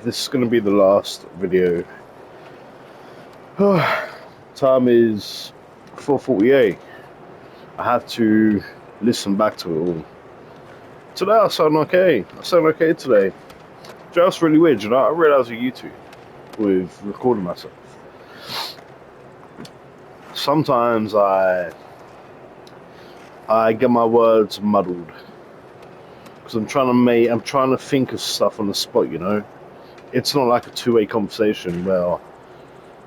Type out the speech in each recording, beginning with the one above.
This is going to be the last video. Time is 4:48. I have to listen back to it all. Today I sound okay. I sound okay today. Just really weird, you know. I realised on YouTube with recording myself. Sometimes I get my words muddled because I'm trying to think of stuff on the spot, you know. It's not like a two-way conversation where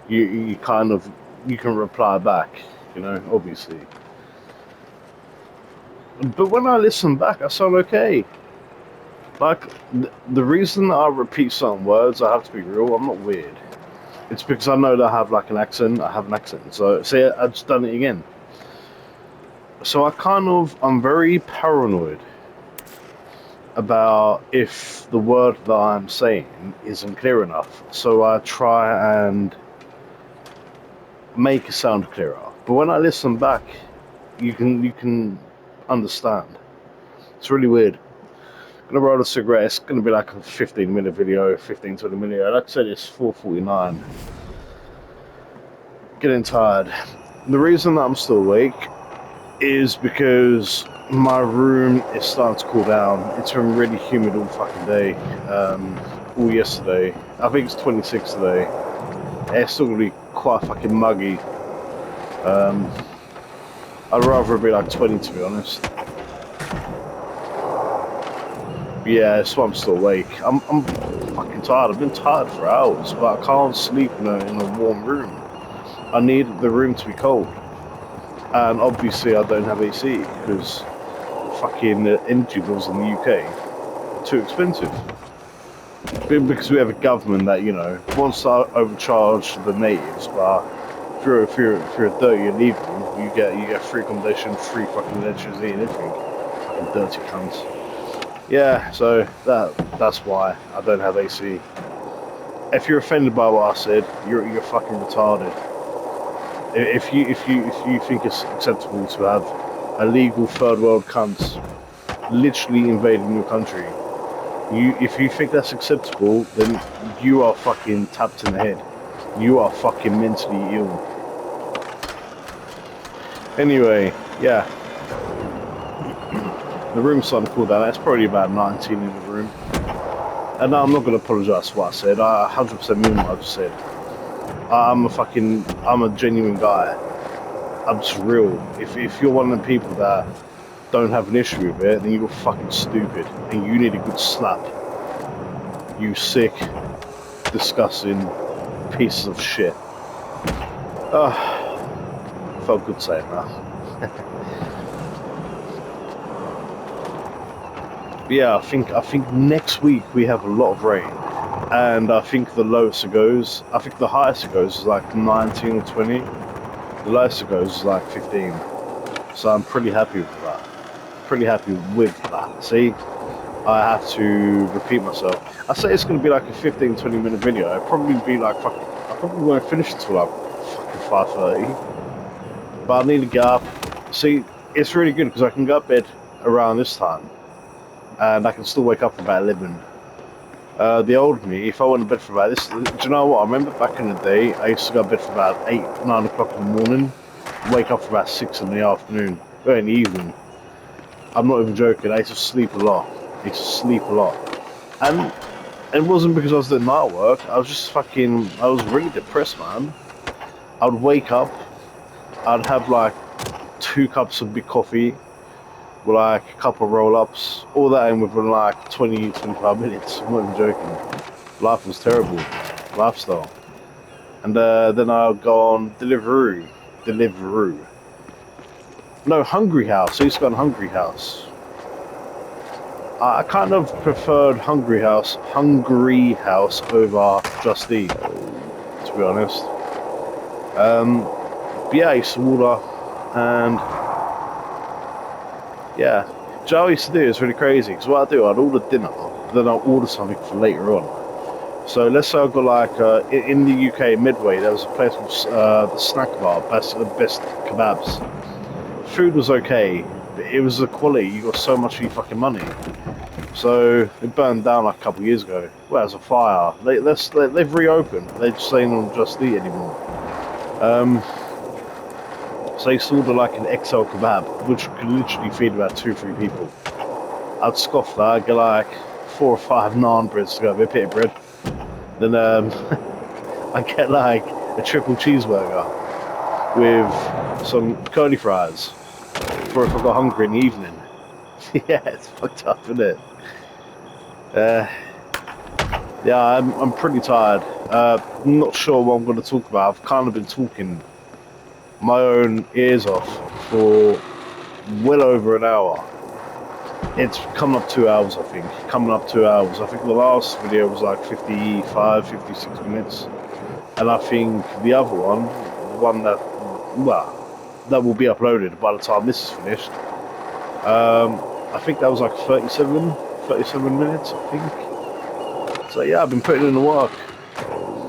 you can reply back, you know, obviously. But when I listen back, I sound okay. Like, the reason I repeat certain words, I have to be real, I'm not weird. It's because I know that I have like an accent, So, see, I just done it again. So I'm very paranoid about if the word that I'm saying isn't clear enough. So I try and make it sound clearer. But when I listen back, you can understand. It's really weird. I'm gonna roll a cigarette. It's gonna be like a 15-minute video, 15-20 minute. Like I said, it's 4:49. Getting tired. The reason that I'm still awake is because my room is starting to cool down. It's been really humid all fucking day. All yesterday. I think it's 26 today. It's still gonna be quite fucking muggy. I'd rather it be like 20, to be honest. Yeah, that's why I'm still awake. I'm fucking tired. I've been tired for hours, but I can't sleep in a warm room. I need the room to be cold. And obviously I don't have AC because fucking energy bills in the UK are too expensive. Because we have a government that, you know, wants to overcharge the natives, but if you're dirty and evil, you get free accommodation, free fucking electricity and everything. Fucking dirty cunts. Yeah, so that's why I don't have AC. If you're offended by what I said, you're fucking retarded. If you think it's acceptable to have illegal third world cunts literally invading your country, if you think that's acceptable, then you are fucking tapped in the head. You are fucking mentally ill. Anyway, yeah. The room's starting to cool down. It's probably about 19 in the room. And no, I'm not going to apologise for what I said. I 100% mean what I just said. I'm a genuine guy. I'm just real. If you're one of the people that don't have an issue with it, then you're fucking stupid. And you need a good slap. You sick, disgusting pieces of shit. Felt good saying that. Yeah, I think next week we have a lot of rain, and I think the lowest it goes, I think the highest it goes is like 19 or 20. The lowest it goes is like 15. So I'm pretty happy with that. See, I have to repeat myself. I say it's going to be like a 15-20 minute video. It'll probably be like I probably won't finish until like fucking 5:30. But I need to get up. See, it's really good because I can go to bed around this time. And I can still wake up for about 11. The old me, if I went to bed for about this, do you know what? I remember back in the day, I used to go to bed for about 8, 9 o'clock in the morning, wake up for about 6 in the afternoon, or in the evening. I'm not even joking, I used to sleep a lot. And it wasn't because I was doing night work, I was really depressed, man. I'd wake up, I'd have like 2 cups of big coffee, with like a couple of roll-ups, all that in within like 20-25 minutes. I'm not even joking. Life was terrible. Lifestyle. And then I'll go on Deliveroo. No, Hungry House. I used to go on Hungry House. I kind of preferred Hungry House over Just Eat, to be honest. But yeah, I used to order and yeah, what I used to do is really crazy, because what I do, I'd order dinner, then I'll order something for later on. So let's say I've got like, in the UK, Midway, there was a place called the Snack Bar, best kebabs. Food was okay, but it was the quality, you got so much for your fucking money. So it burned down like a couple of years ago. Well, it was a fire. They've reopened. They just ain't on Just Eat anymore. So they order like an XL kebab, which could literally feed about 2-3 people. I'd scoff that. I'd get like 4 or 5 naan breads to go with a bit of bread. Then I get like a triple cheeseburger with some curly fries for if I got hungry in the evening. Yeah, it's fucked up, isn't it? Yeah, I'm pretty tired. I'm not sure what I'm going to talk about. I've kind of been talking my own ears off for well over an hour. It's coming up 2 hours, I think. Coming up 2 hours. I think the last video was like 55, 56 minutes. And I think the other one, the one that, well, that will be uploaded by the time this is finished, I think that was like 37 minutes, I think. So yeah, I've been putting in the work.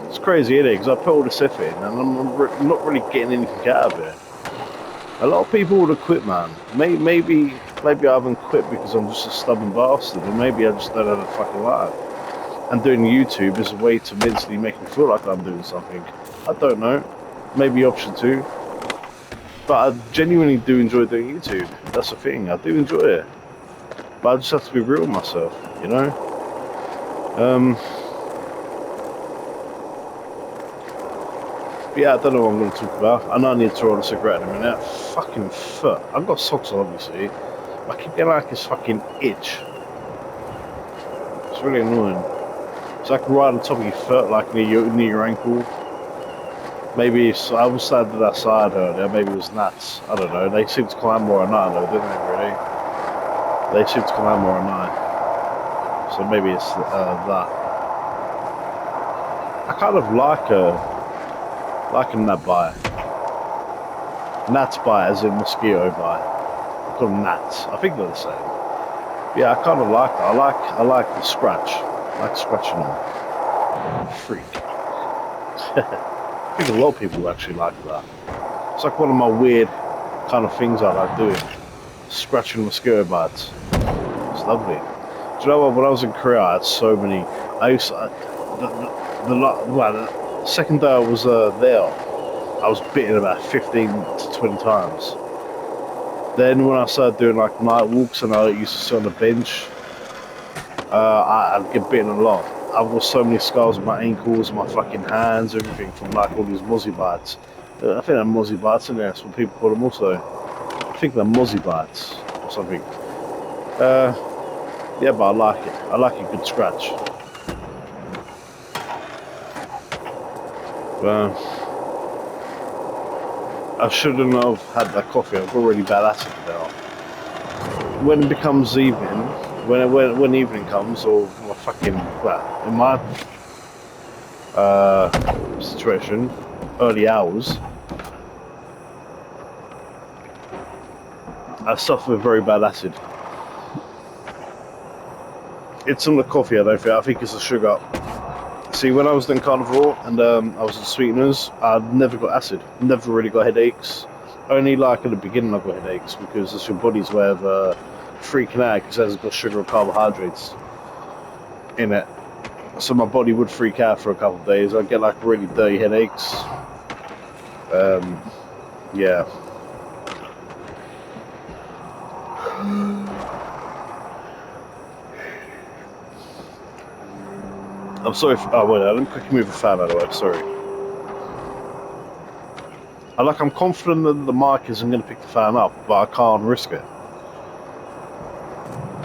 It's crazy, isn't it? Because I put all this effort in and I'm not really getting anything out of it. A lot of people would have quit, man. Maybe I haven't quit because I'm just a stubborn bastard, or maybe I just don't have a fucking life. And doing YouTube is a way to mentally make me feel like I'm doing something. I don't know. Maybe option 2. But I genuinely do enjoy doing YouTube. That's the thing. I do enjoy it. But I just have to be real with myself, you know? But yeah, I don't know what I'm going to talk about. I know I need to roll a cigarette in a minute. Fucking foot. I've got socks on, obviously. I keep getting like this fucking itch. It's really annoying. It's like right on top of your foot, like near your ankle. Maybe it's, I was sad that that side earlier. Maybe it was gnats. I don't know. They seem to come out more at night, though, don't they? Really? They seem to come out more at night. So maybe it's that. I kind of like a gnat bite. Gnat bite, as in mosquito bite. I call them gnats. I think they're the same. Yeah, I kind of like that. I like the scratch. I like scratching them. Freak. I think a lot of people actually like that. It's like one of my weird kind of things I like doing. Scratching mosquito bites. It's lovely. Do you know what? When I was in Korea, I had so many. I used to, the second day I was there, I was bitten about 15 to 20 times. Then when I started doing like night walks and I used to sit on the bench, I'd get bitten a lot. I've got so many scars on my ankles, my fucking hands, everything from like all these mozzie bites. I think they're mozzie bites, and that's what people call them also. I think they're mozzie bites or something. Yeah, but I like it. I like a good scratch. I shouldn't have had that coffee. I've got really bad acid now. When it becomes evening, when evening comes, or my fucking, well, in my situation, early hours, I suffer with very bad acid. It's on the coffee, I think it's the sugar. See, when I was doing carnivore and I was at sweeteners, I never got acid. Never really got headaches. Only like at the beginning I got headaches because it's your body's way of freaking out because it hasn't got sugar or carbohydrates in it. So my body would freak out for a couple of days. I'd get like really dirty headaches. Yeah. I'm sorry. Oh wait, I didn't quickly move the fan out of the way. Sorry. I'm confident that the mic isn't going to pick the fan up, but I can't risk it.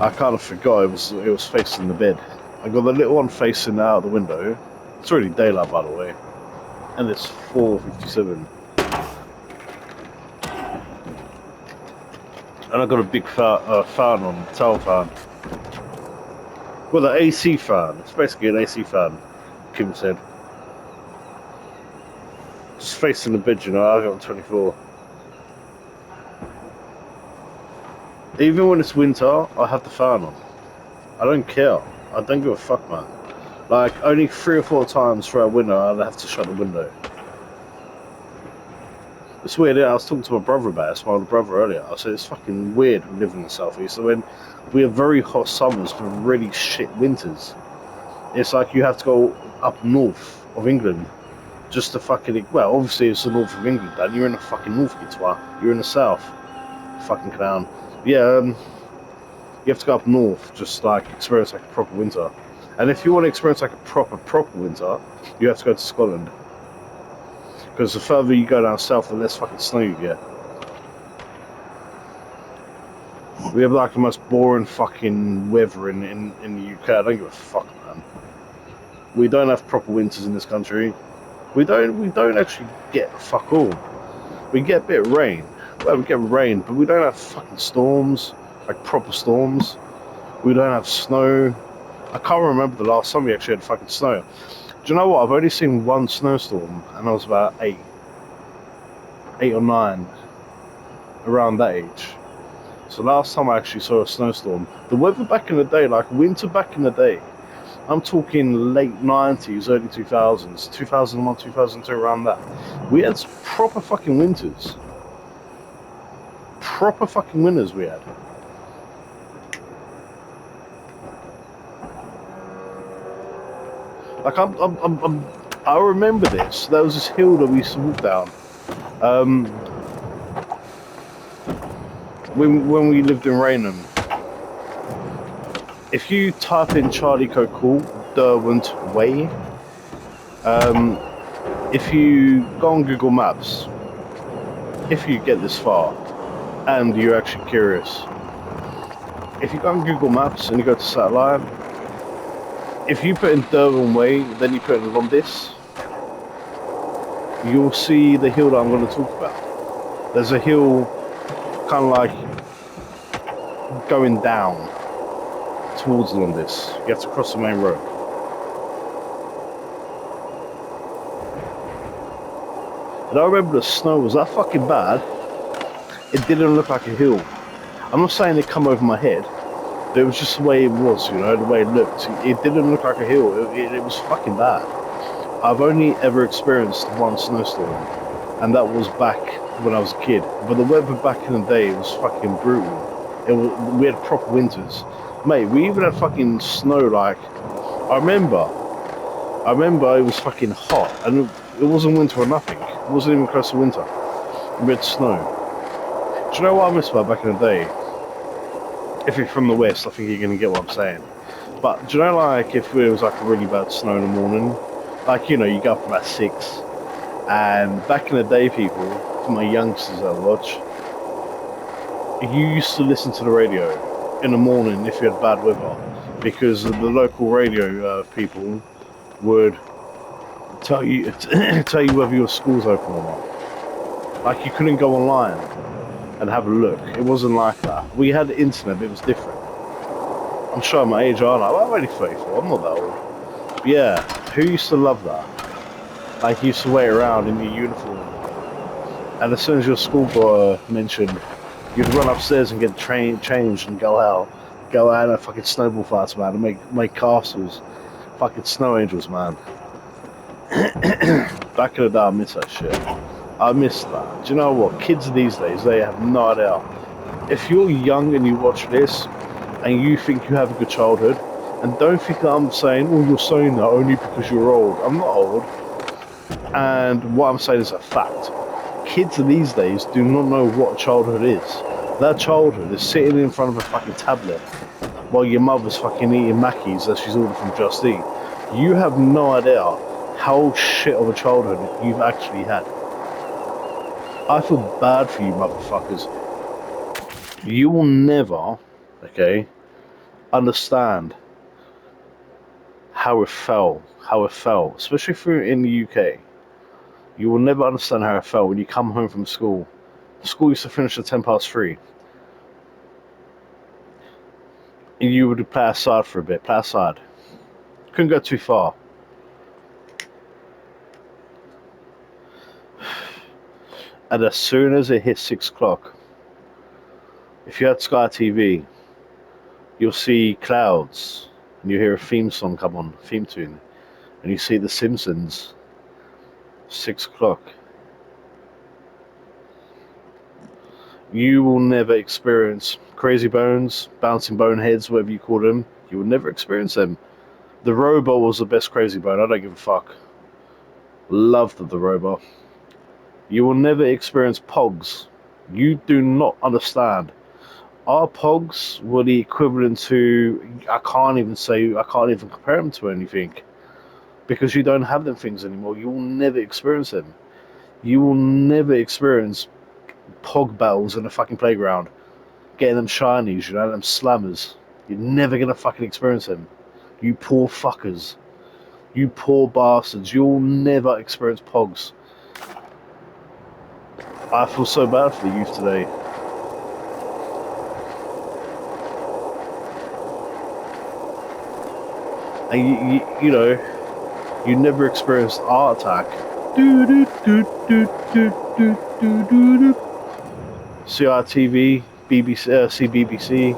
I kind of forgot it was facing the bed. I got the little one facing out the window. It's already daylight, by the way, and it's 4:57. And I got a big fan on, towel fan. Well, the AC fan. It's basically an AC fan, Kim said. It's facing the bed, you know. I got 24. Even when it's winter, I have the fan on. I don't care. I don't give a fuck, man. Like, only 3 or 4 times throughout winter, I'd have to shut the window. It's weird. Yeah, I was talking to my brother about it, my older brother earlier. I said it's fucking weird living in the southeast. So when we have very hot summers with really shit winters, it's like you have to go up north of England just to fucking. Well, obviously it's the north of England, and you're in the fucking north, you twat. You're in the south, fucking clown. Yeah, you have to go up north just like experience like a proper winter. And if you want to experience like a proper winter, you have to go to Scotland. Because the further you go down south, the less fucking snow you get. We have like the most boring fucking weather in the UK. I don't give a fuck, man. We don't have proper winters in this country. We don't actually get fuck all. We get a bit of rain. Well, we get rain, but we don't have fucking storms, like proper storms. We don't have snow. I can't remember the last time we actually had fucking snow. Do you know what? I've only seen one snowstorm, and I was about eight or nine, around that age. So last time I actually saw a snowstorm, the weather back in the day, like winter back in the day, I'm talking late 90s, early 2000s, 2001, 2002, around that. We had proper fucking winters. Proper fucking winters we had. Like I remember this. There was this hill that we used to walk down. When we lived in Raynham. If you type in Charlie Cool Derwent Way, if you go on Google Maps, if you get this far, and you're actually curious, if you go on Google Maps and you go to satellite, if you put in Derwent Way, then you put in Londis, you'll see the hill that I'm going to talk about. There's a hill kind of like going down towards Londis. You have to cross the main road. And I remember the snow was that fucking bad, it didn't look like a hill. I'm not saying it come over my head, but it was just the way it was, you know, the way it looked. It didn't look like a hill, it was fucking bad. I've only ever experienced one snowstorm, and that was back when I was a kid. But the weather back in the day was fucking brutal. We had proper winters. Mate, we even had fucking snow, like, I remember it was fucking hot, and it wasn't winter or nothing. It wasn't even close to winter. We had snow. Do you know what I miss about back in the day? If you're from the West, I think you're going to get what I'm saying. But do you know, like, if it was like a really bad snow in the morning, like, you know, you go up about 6, and back in the day, people, for my youngsters I watch, you used to listen to the radio in the morning if you had bad weather, because the local radio people would tell you whether your school's open or not. Like, you couldn't go online and have a look. It wasn't like that. We had the internet, but it was different. I'm showing my age, aren't I? Well, I'm only 34, I'm not that old. But yeah, who used to love that? Like, you used to wait around in your uniform, and as soon as your school got mentioned, you'd run upstairs and get changed and go out and fucking snowball fights, man, and make castles. Fucking snow angels, man. Back in the day, I miss that shit. I miss that. Do you know what? Kids these days, they have no idea. If you're young and you watch this, and you think you have a good childhood, and don't think I'm saying, oh, you're saying that only because you're old. I'm not old. And what I'm saying is a fact. Kids these days do not know what childhood is. Their childhood is sitting in front of a fucking tablet while your mother's fucking eating Mackies that she's ordered from Just Eat. You have no idea how shit of a childhood you've actually had. I feel bad for you motherfuckers. You will never, okay, understand how it felt, especially if you're in the UK. You will never understand how it felt when you come home from school. School used to finish at 3:10. And you would play outside for a bit, play outside. Couldn't go too far. And as soon as it hit 6 o'clock, if you had Sky TV, you'll see clouds, and you hear a theme song come on, theme tune, and you see The Simpsons, 6 o'clock. You will never experience Crazy Bones, Bouncing Boneheads, whatever you call them. You will never experience them. The Robot was the best Crazy Bone. I don't give a fuck. Loved the Robot. You will never experience Pogs. You do not understand. Our Pogs were the equivalent to. I can't even compare them to anything. Because you don't have them things anymore. You will never experience them. You will never experience Pog battles in a fucking playground. Getting them shinies, you know, them slammers. You're never gonna fucking experience them. You poor fuckers. You poor bastards. You'll never experience Pogs. I feel so bad for the youth today. And you know, you never experienced Art Attack. CRTV, BBC, CBBC.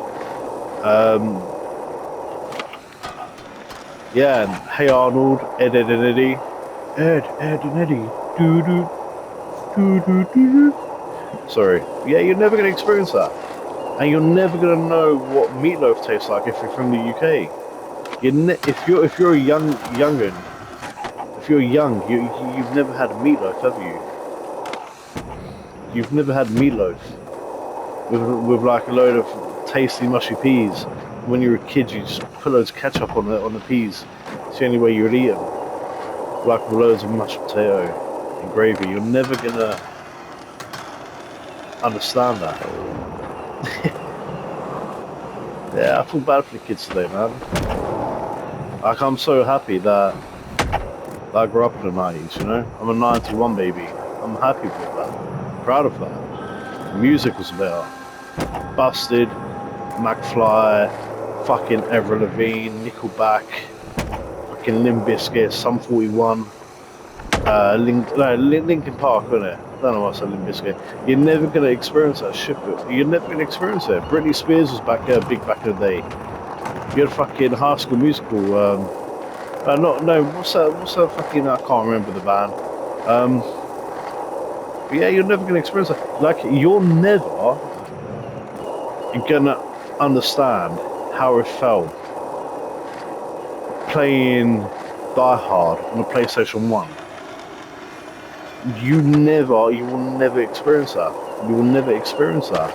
Yeah, and Hey Arnold, Ed, Ed and Eddie. Ed, Ed and Eddie. Doo doo. Doo doo doo. Sorry. Yeah, you're never going to experience that. And you're never going to know what meatloaf tastes like if you're from the UK. If you're a young'un, if you're young, you've never had meatloaf, have you? You've never had meatloaf with like a load of tasty mushy peas. When you were a kid, you just put loads of ketchup on the peas. It's the only way you would eat them. Like with loads of mashed potato and gravy. You're never gonna understand that. Yeah, I feel bad for the kids today, man. Like, I'm so happy that I grew up in the 90s, you know? I'm a 91 baby. I'm happy with that. Proud of that. The music was better. Busted, McFly, fucking Avril Lavigne, Nickelback, fucking Limp Bizkit, Sum 41, Linkin Park, wasn't it? I don't know why I said Limp Bizkit. You're never going to experience that shit, but you're never going to experience it. Britney Spears was big back in the day. You had fucking High School Musical, what's that fucking, I can't remember the band. But yeah, you're never going to experience that. Like, you're never going to understand how it felt playing Die Hard on the PlayStation 1. You will never experience that. You will never experience that.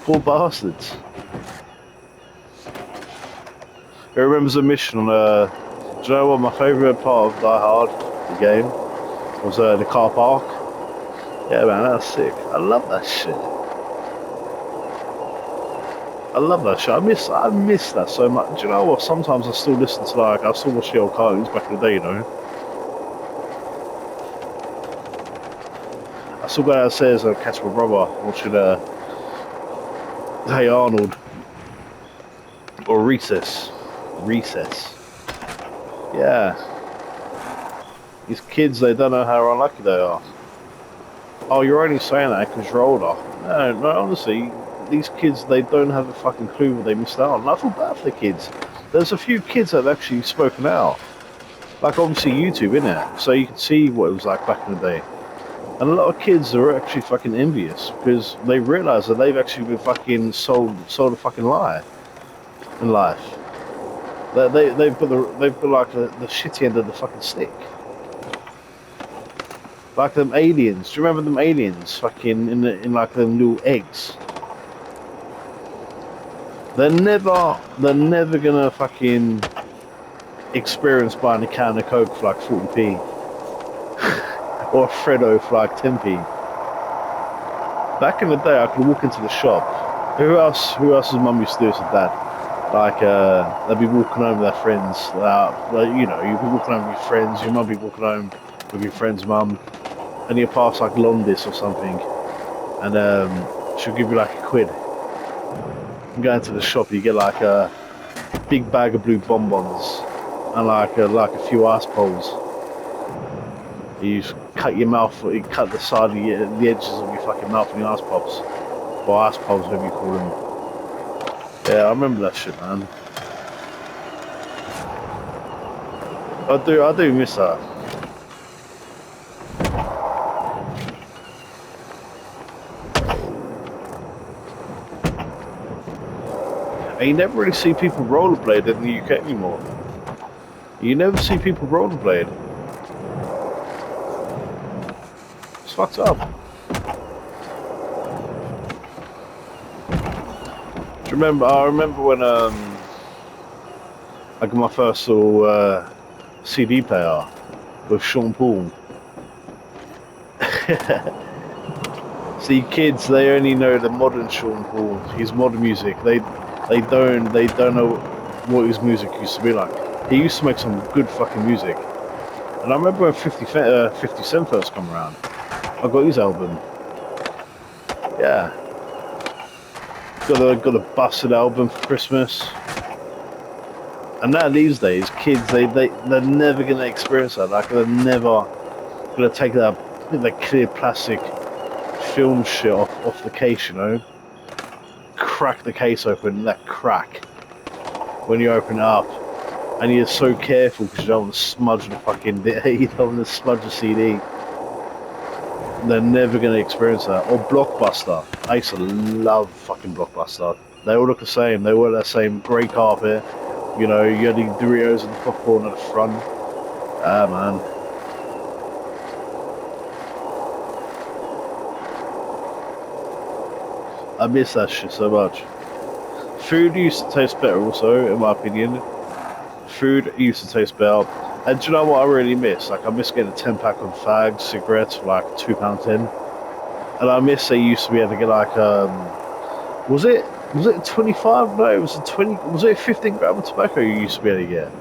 Poor bastards. Who remembers a mission on do you know what my favourite part of Die Hard, the game, was the car park? Yeah, man, that was sick. I love that shit. I love that shit. I miss that so much. Do you know what? Sometimes I still listen to I still watch the old cartoons back in the day, you know. I still go downstairs and catch my brother watching Hey Arnold or Recess. Yeah. These kids, they don't know how unlucky they are. Oh, you're only saying that because you're older. No, honestly, these kids, they don't have a fucking clue what they missed out on. I feel bad for the kids. There's a few kids that have actually spoken out. Like, obviously, YouTube, innit? So you can see what it was like back in the day. And a lot of kids are actually fucking envious because they realise that they've actually been fucking sold a fucking lie in life. They've got like the shitty end of the fucking stick. Like them aliens. Do you remember them aliens? Fucking in like them little eggs. They're never gonna fucking experience buying a can of Coke for like 40p. Or a Freddo for like 10p. Back in the day, I could walk into the shop. Who else's mum used to do this with dad? Like, they'd be walking home with their friends. You know, you'd be walking home with your friends. Your mum be walking home with your friend's mum. And you pass like Londis or something. And she'll give you like £1. You go into the shop, you get like a big bag of blue bonbons. And like a few ice poles. You just cut your mouth, you cut the side of the edges of your fucking mouth with your ice pops. Or ice poles, whatever you call them. Yeah, I remember that shit, man. I do miss that. And you never really see people rollerblade in the UK anymore. You never see people rollerblade. It's fucked up. Do you remember? I remember when I got my first little CD player with Sean Paul. See, kids, they only know the modern Sean Paul, his modern music. They don't know what his music used to be like. He used to make some good fucking music. And I remember when 50 Cent first come around. I got his album. Yeah. Got a busted album for Christmas. And now these days, kids, they're never gonna experience that. Like, they're never gonna take that clear plastic film shit off the case, you know. Crack the case open, that crack when you open it up, and you're so careful because you don't want to smudge the fucking you don't want to smudge the CD. They're never gonna experience that. Or Blockbuster. I used to love fucking Blockbuster. They all look the same. They wear that same grey carpet. You know, you had the Doritos and the popcorn at the front. Ah, man. I miss that shit so much. Food used to taste better also, in my opinion. Food used to taste better. And do you know what I really miss? Like, I miss getting a 10-pack of fags, cigarettes for like £2.10. And I miss they used to be able to get like, was it 25? No, it was a 20, was it 15 gram of tobacco you used to be able to get?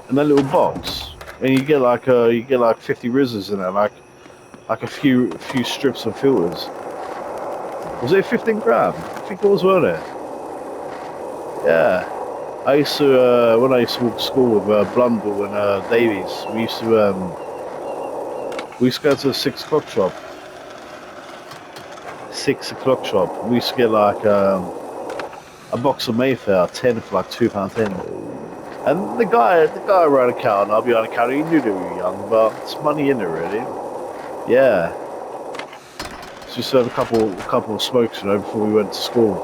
In that little box. And you get like 50 rizzers in there, like a few strips of filters. Was it 15 gram? I think it was, wasn't it? Yeah. I used to, when I used to walk to school with Blundell and Davies, we used to go to the 6 o'clock shop. 6 o'clock shop. We used to get like a box of Mayfair, 10 for like £2.10. And the guy around the counter, I'll be on the counter, he knew they were young, but it's money in it really. Yeah. So just have a couple of smokes, you know, before we went to school.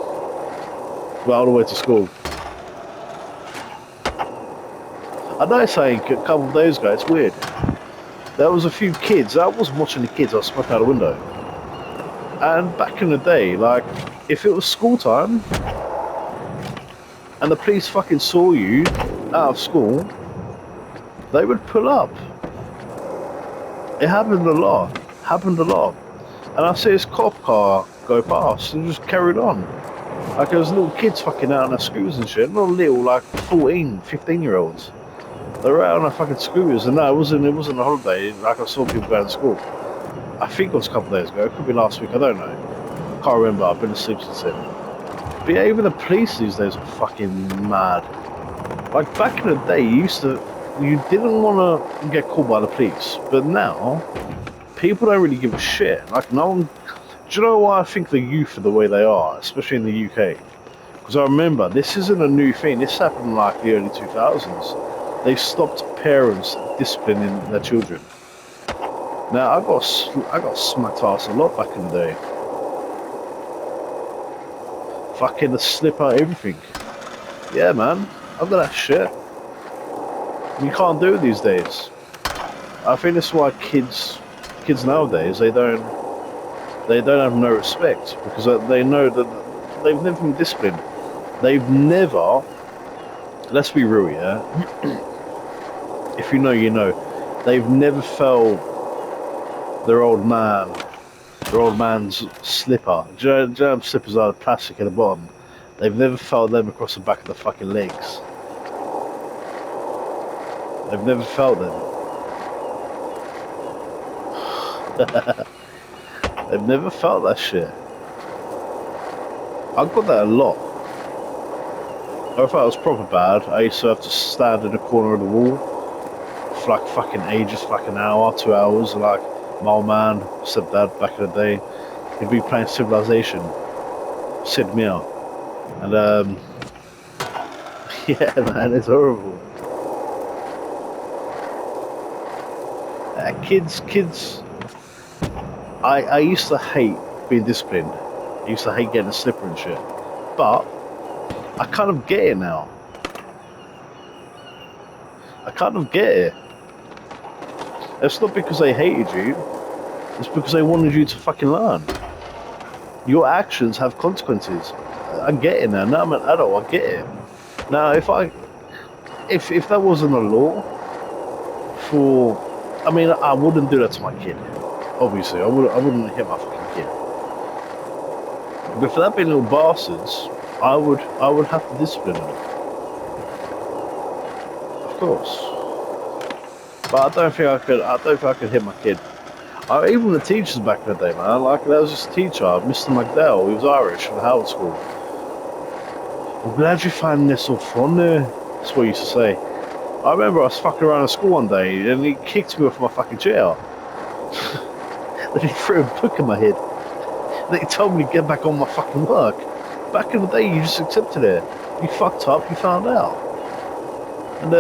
Well, all the way to school. I know saying a couple of days ago, it's weird. There was a few kids, I wasn't watching the kids, I was smoking out the window. And back in the day, like, if it was school time, and the police fucking saw you out of school, they would pull up. It happened a lot. And I see this cop car go past and just carried on. Like, there was little kids fucking out on their scooters and shit. Not little, like 14, 15-year-olds. They were out on their fucking scooters, and no, it wasn't a holiday. Like, I saw people going to school. I think it was a couple of days ago. It could be last week. I don't know. Can't remember. I've been asleep since then. But yeah, even the police these days are fucking mad. Like, back in the day, you didn't want to get caught by the police, but now people don't really give a shit. Like, no one. Do you know why I think the youth are the way they are, especially in the UK? Because I remember this isn't a new thing. This happened in like the early 2000s. They stopped parents disciplining their children. Now I got smacked ass a lot back in the day. Fucking the slipper, everything. Yeah, man, I've got that shit. You can't do it these days. I think that's why kids nowadays they don't have no respect, because they know that they've never been disciplined. They've never. Let's be real, yeah. If you know, you know. They've never felt their old man's slipper. Do you know slippers are plastic at the bottom? They've never felt them across the back of the fucking legs. They've never felt them. They've never felt that shit. I got that a lot. I thought it was proper bad. I used to have to stand in the corner of the wall for like fucking ages, like an hour, 2 hours. Like my old man, stepdad back in the day, he'd be playing Civilization, Sid Meier, and yeah, man, it's horrible. Kids. I used to hate being disciplined. I used to hate getting a slipper and shit. But I kind of get it now. I kind of get it. It's not because they hated you. It's because they wanted you to fucking learn. Your actions have consequences. I get it now. Now I'm an adult. I get it. Now, if that wasn't a law for, I mean, I wouldn't do that to my kid. Obviously, I wouldn't hit my fucking kid. But for that being little bastards, I would have to discipline them. Of course. But I don't think I could hit my kid. Even the teachers back in the day, man. Like, there was this teacher, Mr. McDowell. He was Irish from Howard School. I'm glad you found this so funny. That's what he used to say. I remember I was fucking around at school one day and he kicked me off my fucking chair. Then he threw a book in my head. Then he told me to get back on my fucking work. Back in the day, you just accepted it. You fucked up, you found out. And,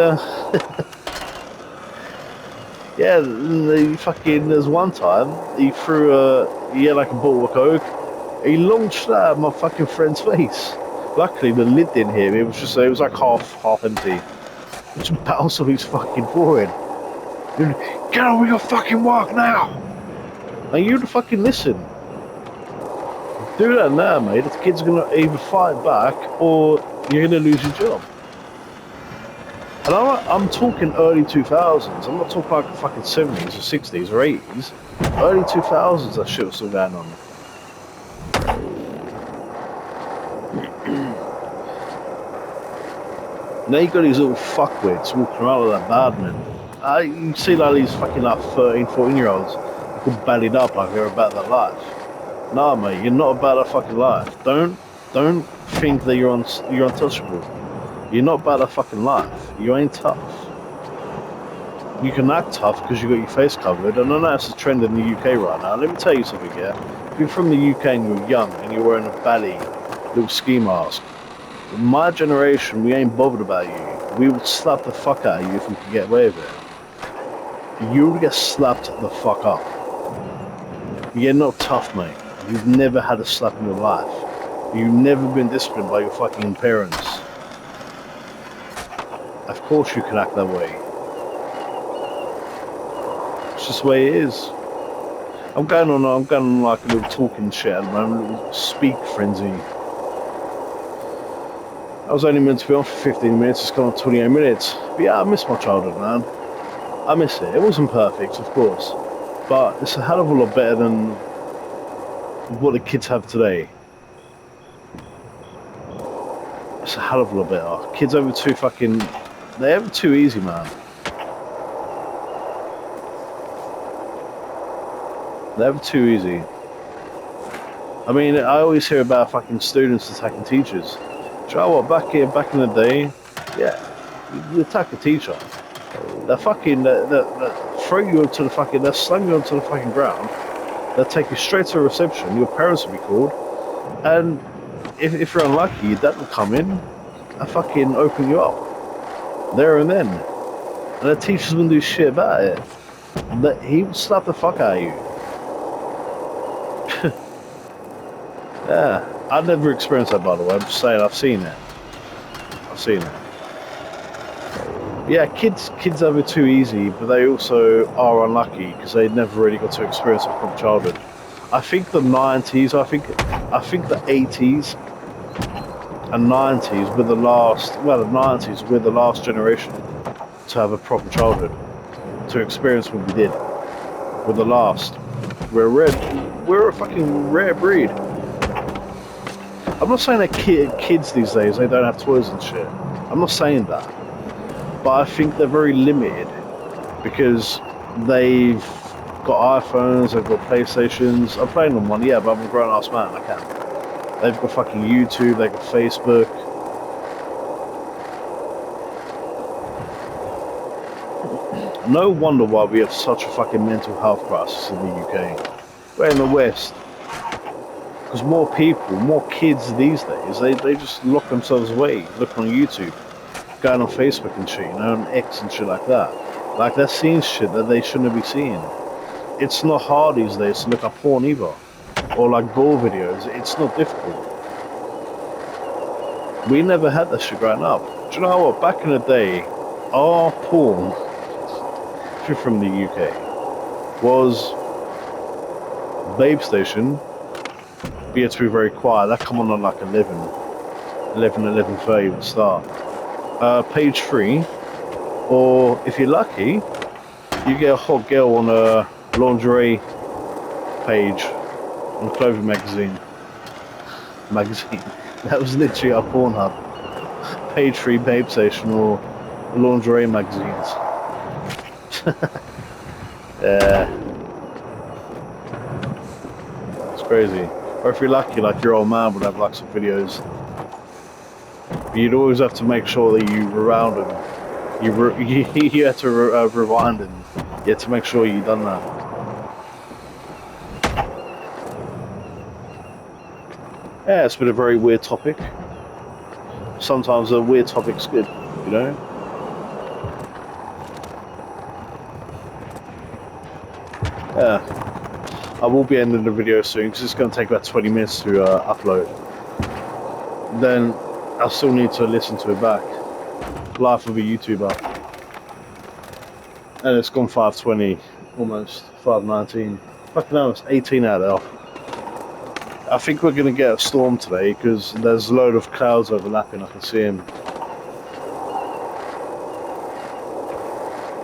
yeah, there's one time, he had like a bottle of Coke. He launched that at my fucking friend's face. Luckily, the lid didn't hit him. It was like half empty. Just bounced on his fucking forehead. Get on with your fucking work now! And you'd fucking listen. Do that now, mate. The kid's gonna either fight back or you're gonna lose your job. And I'm talking early 2000s. I'm not talking like the fucking 70s or 60s or 80s. Early 2000s, that shit was still going on. Now you got these little fuckwits walking around with that badman. You see like these fucking like 13, 14-year-olds all bellied up like they're about their life. Nah, mate, you're not about that fucking life. Don't think that you're untouchable. You're not about that fucking life. You ain't tough. You can act tough because you got your face covered, and I know that's a trend in the UK right now. Let me tell you something here. If you're from the UK and you're young and you're wearing a belly little ski mask, in my generation, we ain't bothered about you. We would slap the fuck out of you if we could get away with it. You would get slapped the fuck up. You're not tough, mate. You've never had a slap in your life. You've never been disciplined by your fucking parents. Of course you can act that way. It's just the way it is. I'm going on like a little talking shit at the moment, a little speak frenzy. I was only meant to be on for 15 minutes, it's gone on 28 minutes. But yeah, I miss my childhood, man. I miss it. It wasn't perfect, of course. But it's a hell of a lot better than what the kids have today. It's a hell of a lot better. Kids over too fucking... They have it too easy, man. They have it too easy. I mean, I always hear about fucking students attacking teachers. Do you know what? Back in the day, yeah, you attack a teacher. They'll fucking, they'll throw you onto the fucking, they'll slam you onto the fucking ground. They'll take you straight to a reception. Your parents will be called, and if you're unlucky, your dad will come in and fucking open you up there and then. And the teachers wouldn't do shit about it. He would slap the fuck out of you. Yeah, I've never experienced that, by the way. I'm just saying, I've seen it. Yeah, kids have it too easy, but they also are unlucky because they never really got to experience a proper childhood. I think the 90s, I think the 80s and 90s were the last, well, the 90s were the last generation to have a proper childhood, to experience what we did. We're the last. We're a fucking rare breed. I'm not saying that kids these days, they don't have toys and shit. I'm not saying that. But I think they're very limited because they've got iPhones, they've got PlayStations. I'm playing on one, yeah, but I'm a grown-ass man, I can't. They've got fucking YouTube, they've got Facebook. No wonder why we have such a fucking mental health crisis in the UK. We're in the West. Because more people, more kids these days, they just lock themselves away, looking on YouTube, going on Facebook and shit, you know, on X and shit like that. Like, they're seeing shit that they shouldn't be seeing. It's not hard these days to look up porn either. Or like gore videos, it's not difficult. We never had that shit growing up. Do you know what? Back in the day, our porn, if you're from the UK, was Babe Station. But you had to be very quiet. That come on like 11:30 would start. Page 3, or if you're lucky, you get a hot girl on a lingerie page on Clothing Magazine. That was literally our Pornhub. Page 3, Babe Station, or lingerie magazines. Yeah. It's crazy. Or if you're lucky, like your old man would have like some videos. But you'd always have to make sure that you rewound them. You had to rewind and you had to make sure you done that. Yeah, it's been a very weird topic. Sometimes a weird topic's good, you know? Yeah. I will be ending the video soon because it's going to take about 20 minutes to upload. Then I'll still need to listen to it back. Life of a YouTuber. And it's gone 5:20, almost 5:19. Fucking hell, it's 18 out of. I think we're going to get a storm today because there's a load of clouds overlapping. I can see them.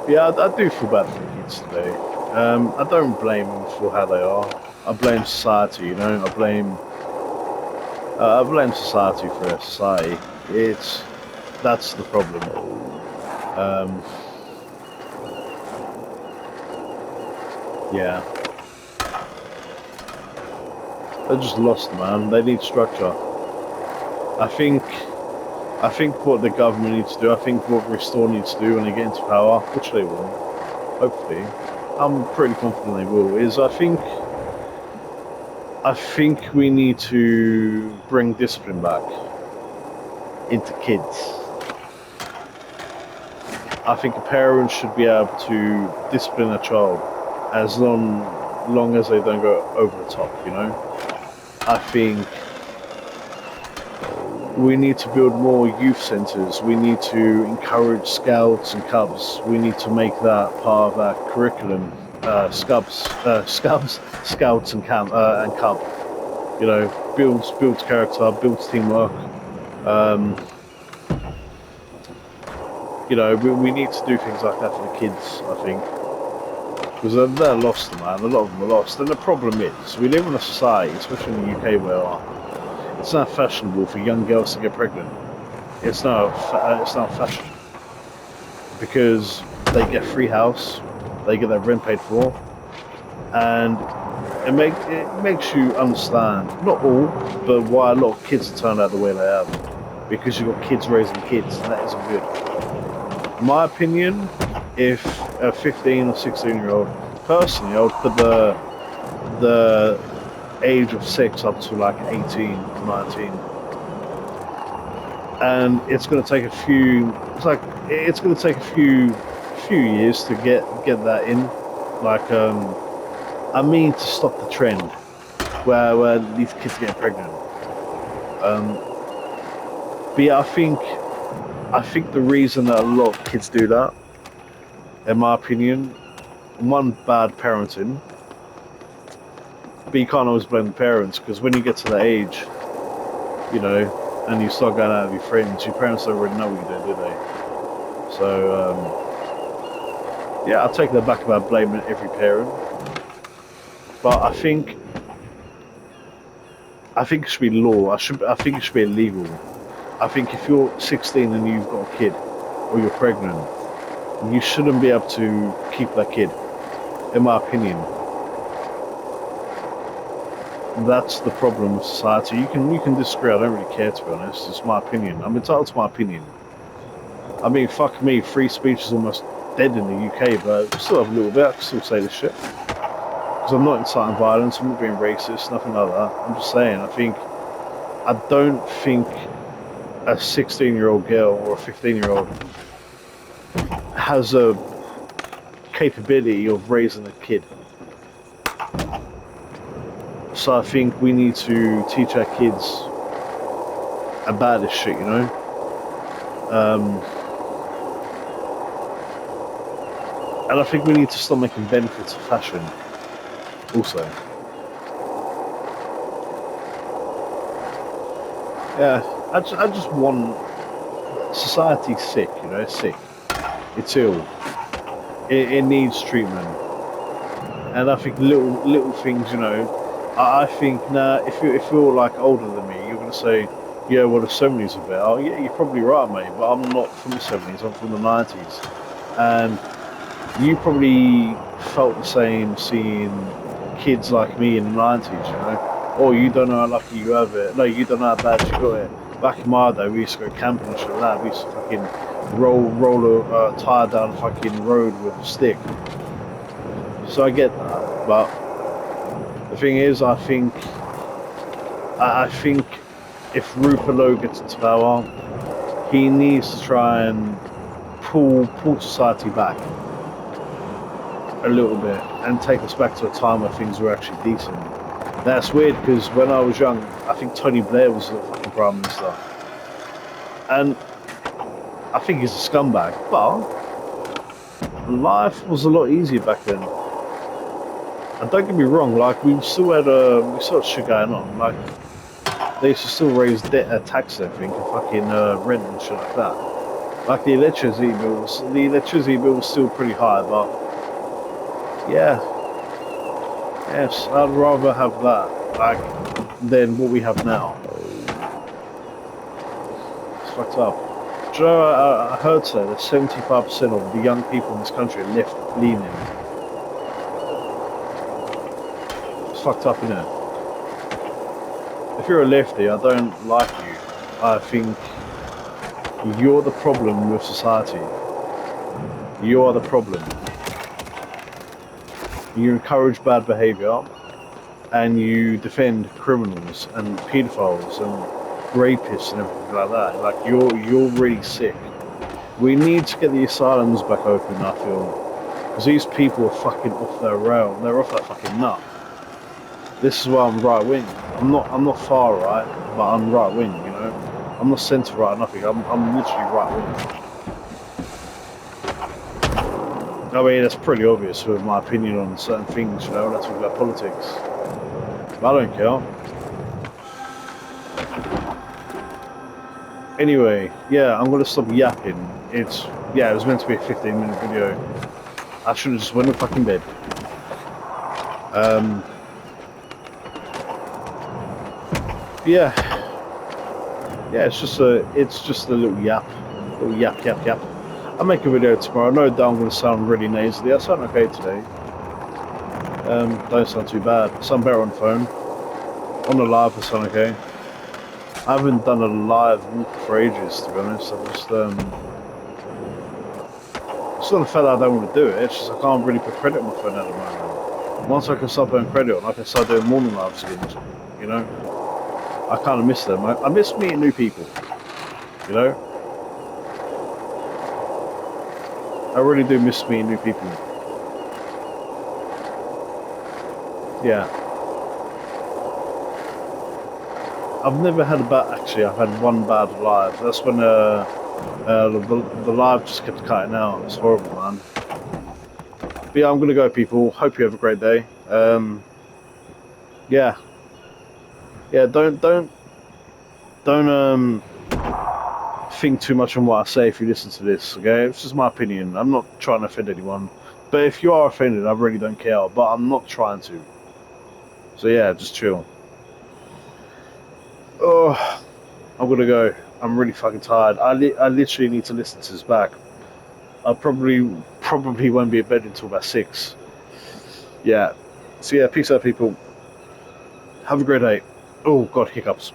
Yeah, I do feel bad for the kids today. I don't blame them for how they are. I blame society, you know. I blame society for their society. That's the problem. Yeah. They're just lost, man. They need structure. I think what the government needs to do, I think what Restore needs to do when they get into power, which they will, hopefully, I'm pretty confident they will, is I think we need to bring discipline back into kids. I think a parent should be able to discipline a child as long as they don't go over the top, you know? I think we need to build more youth centres. We need to encourage scouts and cubs. We need to make that part of our curriculum. Scouts and cub. You know, builds character, builds teamwork. You know, we need to do things like that for the kids, I think. Because they're lost, man. A lot of them are lost. And the problem is, we live in a society, especially in the UK, where it's not fashionable for young girls to get pregnant. It's not fashion. Because they get free house, they get their rent paid for, and it makes you understand, not all, but why a lot of kids have turned out the way they have. Because you've got kids raising kids, and that isn't good. In my opinion, if a 15 or 16-year-old, personally, I would put the age of sex up to like 18, 19. And it's going to take a few years to get that in. Like, I mean, to stop the trend where these kids get pregnant. But yeah, I think the reason that a lot of kids do that, in my opinion, one, bad parenting. But you can't always blame the parents, because when you get to that age, you know, and you start going out with your friends, your parents don't really know what you do they? So, yeah, I'll take that back about blaming every parent. But I think it should be law. I think it should be illegal. I think if you're 16 and you've got a kid, or you're pregnant, you shouldn't be able to keep that kid, in my opinion. That's the problem with society. You can disagree, I don't really care, to be honest. It's my opinion. I'm entitled to my opinion. I mean, fuck me, free speech is almost dead in the UK, but I still have a little bit. I can still say this shit. Because I'm not inciting violence, I'm not being racist, nothing like that. I'm just saying, I don't think a 16-year-old girl or a 15-year-old has a capability of raising a kid. So I think we need to teach our kids about this shit, you know. And I think we need to start making benefits of fashion, also. Yeah, I just want society sick, you know, sick. It's ill. It needs treatment. And I think little things, you know. I think if you're like older than me, you're gonna say, yeah, well the 70s are better. Oh, yeah, you're probably right, mate. But I'm not from the 70s. I'm from the 90s, and you probably felt the same seeing kids like me in the 90s. You know, oh, you don't know how lucky you have it. No, you don't know how bad you got it. Back in my day, we used to go camping and shit like that. We used to fucking roll a tire down the fucking road with a stick. So I get that, but the thing is, I think if Rupert Lowe gets into power, he needs to try and pull society back a little bit and take us back to a time where things were actually decent. That's weird because when I was young, I think Tony Blair was the fucking Prime Minister, and I think he's a scumbag, but life was a lot easier back then. And don't get me wrong, like we still had shit going on. Like they used to still raise tax and everything, and fucking rent and shit like that. Like the electricity bill was still pretty high, but yeah, yes, I'd rather have that like than what we have now. It's fucked up. Do you know, I heard say that 75% of the young people in this country are left-leaning. Fucked up, innit? If you're a lefty, I don't like you. I think you're the problem with society. You are the problem. You encourage bad behaviour and you defend criminals and paedophiles and rapists and everything like that. Like you're really sick. We need to get the asylums back open, I feel. Because these people are fucking off their rail. They're off that fucking nut. This is why I'm right wing. I'm not far right, but I'm right wing. You know, I'm not centre right. Nothing. I'm literally right wing. I mean, that's pretty obvious with my opinion on certain things. You know, when I talk about politics, but I don't care. Anyway, yeah, I'm gonna stop yapping. It was meant to be a 15-minute video. I should have just went to fucking bed. Yeah, it's just a little yap, yap. I'll make a video tomorrow. No doubt I'm going to sound really nasally. I sound okay today. Don't sound too bad. I sound better on the phone. On the live, I sound okay. I haven't done a live walk for ages, to be honest. I've just it's not the fact that I don't want to do it. It's just I can't really put credit on my phone at the moment. Once I can start putting credit on, I can start doing morning lives again. You know. I kind of miss them. I miss meeting new people, you know? I really do miss meeting new people. Yeah. I've never had actually I've had one bad live. That's when the live just kept cutting out. It's horrible, man. But yeah, I'm gonna go, people. Hope you have a great day. Yeah. Yeah, don't think too much on what I say if you listen to this, okay? It's just my opinion. I'm not trying to offend anyone. But if you are offended, I really don't care. But I'm not trying to. So yeah, just chill. Oh, I'm gonna go. I'm really fucking tired. I literally need to listen to this back. I probably won't be in bed until about 6. Yeah. So yeah, peace out, people. Have a great day. Oh god, hiccups.